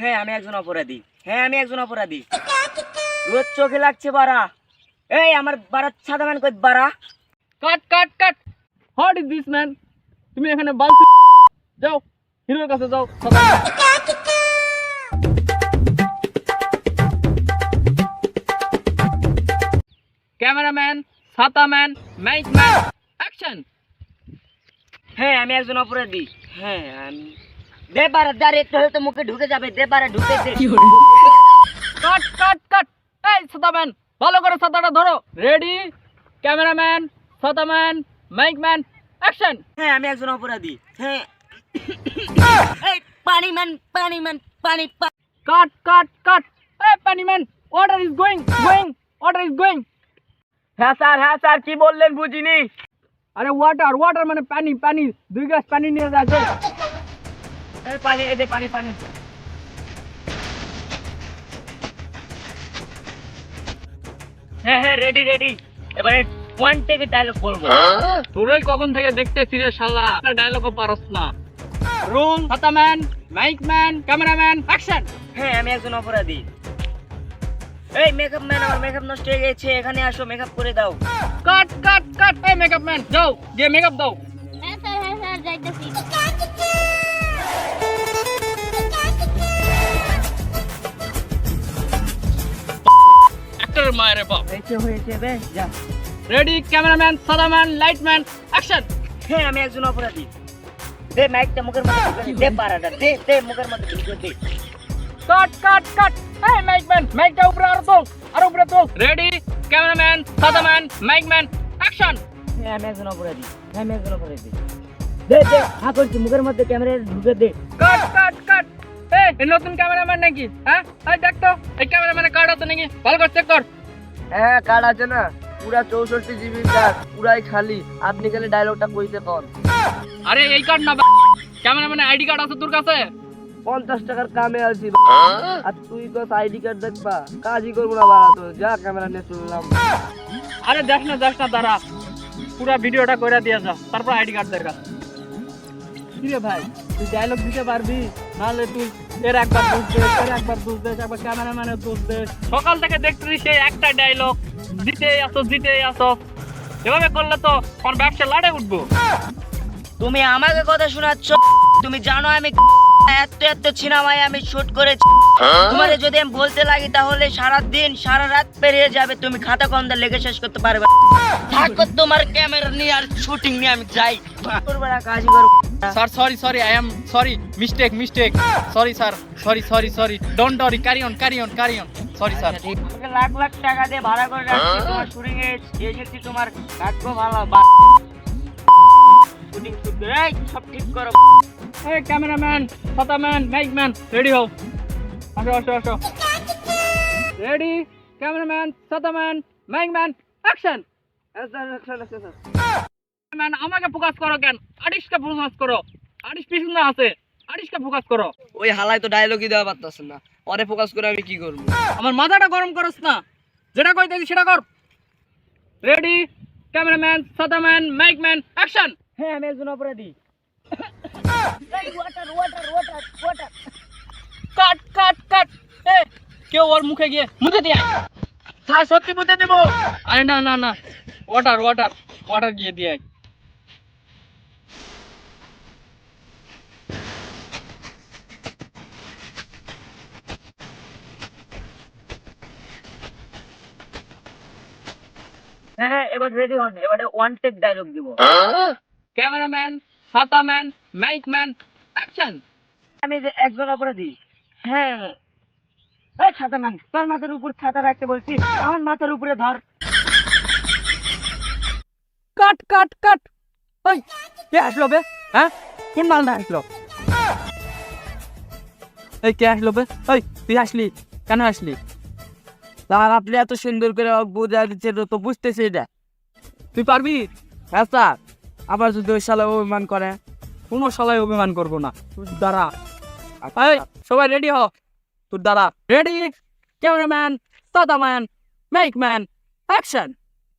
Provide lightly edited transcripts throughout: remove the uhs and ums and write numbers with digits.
হ্যাঁ আমি একজন অপরাধী। হ্যাঁ আমি একজন অপরাধী। রোজ চোখে লাগছে বাড়া। এই আমার বাড়া সাদা ম্যান কই বাড়া? Cut cut cut. What is this man? তুমি এখানে বাল যাও, হিরোর কাছে যাও। ক্যামেরাম্যান, ছাতাম্যান, মাইক ম্যান, অ্যাকশন। হ্যাঁ আমি একজন অপরাধী। হ্যাঁ আমি দে বাড়া, দাঁড় একটু হলে তো মুখে ঢুকে যাবে। দে বাড়া ঢুকে দে। কাট কাট কাট। এই ছাতাম্যান, ভালো করে ছাতাটা ধরো। রেডি? ক্যামেরাম্যান, ছাতাম্যান, মাইক ম্যান, অ্যাকশন। হ্যাঁ আমি একজন অপরাধী। হ্যাঁ এই পানি ম্যান, পানি ম্যান, পানি কাট কাট কাট। এই পানিম্যান, water is going, water is going. হ্যাঁ স্যার কি বললেন বুঝিনি। আরে ওয়াটার, ওয়াটার মানে পানি, পানি। 2 গ্লাস পানি নিয়ে যাচ্ছে। এই পানি, এই যে পানি পানি। হ্যাঁ হ্যাঁ রেডি রেডি। এবারে ওয়ান টেকে ডায়লগ বলবো। তোরই কখন থেকে দেখতেছি রে শালা, একটা ডায়লগও পারস না। রুল, ছাতাম্যান, মাইক ম্যান, ক্যামেরাম্যান, অ্যাকশন। হ্যাঁ আমি একজন অপরাধী। এই মেকআপ ম্যান, আমার মেকআপ নষ্ট হয়ে গেছে, এখানে আসো মেকআপ করে দাও। কাট কাট কাট। এই মেকআপ ম্যান, যাও গিয়ে মেকআপ দাও। হ্যাঁ স্যার যাইতেছি। অ্যাক্টরের মায়ের বাপ। হয়েছে বে যা। রেডি? ক্যামেরাম্যান, ছাতাম্যান, লাইটম্যান, অ্যাকশন। হ্যাঁ আমি একজন অপরাধী। দে মাইকটা মুখের মধ্যে ঢুকে দে। দে পারাটা দে, দে মুখের মধ্যে ঢুকে দে। কাট কাট কাট। এই মাইক ম্যান, মাইকটা উপরে আরো তোল, আরো উপরে তোল। রেডি? ক্যামেরাম্যান, ছাতাম্যান, মাইক ম্যান, অ্যাকশন। হ্যাঁ আমি একজন অপরাধী। হ্যাঁ আমি একজন অপরাধী। দে দে হ্যাঁ করছি, মুখের মধ্যে ক্যামেরা ঢুকে দে। কাট কাট কাট। এই নতুন ক্যামেরাম্যান নাকি? হ্যাঁ এই দেখ তো, এই ক্যামেরাম্যানের কার্ড আছে নাকি? ভালো করে চেক কর। হ্যাঁ কার্ড আছে না, পুরা 64 জিবি কার্ড, পুরাই খালি। আপনি খালি ডায়লগটা কইতে কন। আরে এই কার্ড না, ক্যামেরাম্যানের আইডি কার্ড আছে তোর কাছে? 50 টাকার কামে আছি আর তুই তো আইডি কার্ড দেখবা, কাজই করবো না বাড়া। তো যা ক্যামেরা নিয়ে চললাম। আরে দেখ না দাঁড়া, পুরা ভিডিওটা করে দিয়ে যা, তারপর আইডি কার্ড দরকার। কিরে ভাই, তুই ডায়লগ দিতে পারবি? নাহলে তুই এর একবার দোষ দে, এর একবার দোষ দে, একবার ক্যামেরাম্যানের দোষ দে। সকাল থেকে দেখতেছি সেই একটা ডায়লগ দিতেই আসো। এভাবে করলে তো আমার ব্যবসা লাড়ে উঠবো। তুমি আমাকে কথা শোনাচ্ছ? তুমি জানো আমি এত সিনেমায় আমি শুট করেছি। তোমারে যদি আমি বলতে লাগি তাহলে সারা দিন সারা রাত পেরিয়ে যাবে, তুমি খাতা কলমটা লেগে শেষ করতে পারবে না। থাকো তোমার ক্যামেরা নিয়ে আর শুটিং নিয়ে আমি যাই। করবে না, কাজই করবো। Sir sorry, I am sorry, mistake. Sorry sir, sorry, don't worry, carry on. Sorry sir. আমাকে লাখ লাখ টাকা দিয়ে ভাড়া করে রাখছি, তোমার শুটিং এ এসেছি, তোমার ভাগ্য ভালো। শুটিং সব ঠিক করো। এই ক্যামেরাম্যান, ছাতাম্যান, মাইক ম্যান, রেডি হও। আসো। রেডি? ক্যামেরাম্যান, ছাতাম্যান, মাইক ম্যান, অ্যাকশন। ম্যান আমাকে ফোকাস করো কেন? আরিশকে ফোকাস করো। আরিশ পিছনে আছে, আরিশকে ফোকাস করো। ওই হালাই তো ডায়লগই দেওয়া পারতাছ না, পরে ফোকাস করে আমি কি করবো? আমার মাথাটা গরম করস না, যেটা কইতেছি সেটা কর। রেডি? ক্যামেরাম্যান, ছাতাম্যান, মাইক ম্যান, অ্যাকশন। হ্যাঁ আমি একজন অপরাধী। কাট। কেউ ওর মুখে গিয়ে মুখে দিয়ে স্যার সত্যি মুতে দেব। আরে না, ওয়াটার গিয়ে দিয়ে আয়। হ্যাঁ এবার রেডি হন, এবারে ওয়ান টেক ডায়লগ দিব। ক্যামেরাম্যান, ছাতাম্যান, মাইক ম্যান, অ্যাকশন। আমি যে একজন অপরাধী। হ্যাঁ এই ছাতা ম্যান, তোর মাথার উপর ছাতা রাখতে বলছি, আমার মাথার উপরে ধর। কাট। ওই কে আসলো বে? হ্যাঁ কোন মালটা আসলো? এই কে আসলো বে? ওই তুই আসলি কেন আসলি? স্যার আপনি এত সুন্দর করে বোঝা দিচ্ছেন তো বুঝতেছি এটা। তুই পারবি? হ্যাঁ স্যার, আবার যদি ওই শালা অভিমান করে। কোনো শালায় অভিমান করবো না। তুই দাঁড়া। এই সবাই রেডি হ, তোর দাঁড়া। রেডি? ক্যামেরাম্যান, ছাতাম্যান, মাইক ম্যান, অ্যাকশন।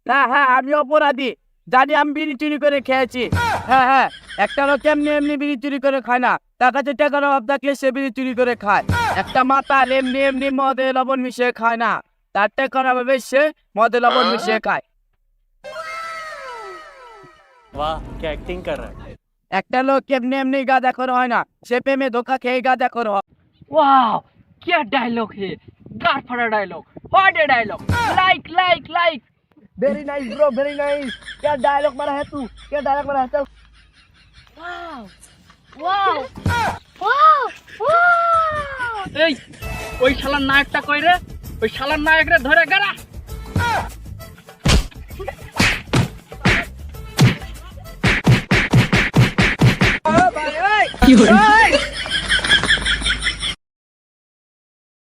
হ্যাঁ আমি অপরাধী, জানি আমি বিড়ি চুরি করে খেয়েছি। হ্যাঁ একটা লোক এমনি বিড়ি চুরি করে খায় না, তার কাছে টাকার অভাব থাকলে সে বিড়ি চুরি করে খায়। একটা মাতাল এমনি এমনি মদে লবণ মিশিয়ে খায় না, তার টাকার অভাবে সে মদে লবণ মিশিয়ে খায়। वाह क्या एक्टिंग कर रहा है। একটা লোক এমনি এমনি গাঁজা করে হয় না, সে প্রেমে ধোকা খেয়ে গাঁজা করে হয়। वाह क्या डायलॉग है, गाड़ फड़ा dialogue, what a dialogue, like like like. Very nice bro, very nice. क्या डायलॉग मारा है तू, क्या डायलॉग मारा है। चल ওয়াও ওয়াও ওয়াও ওয়াও এই ওই শালার নায়কটা কই রে, ওই শালার নায়ক রে ধরে গাড়া। কি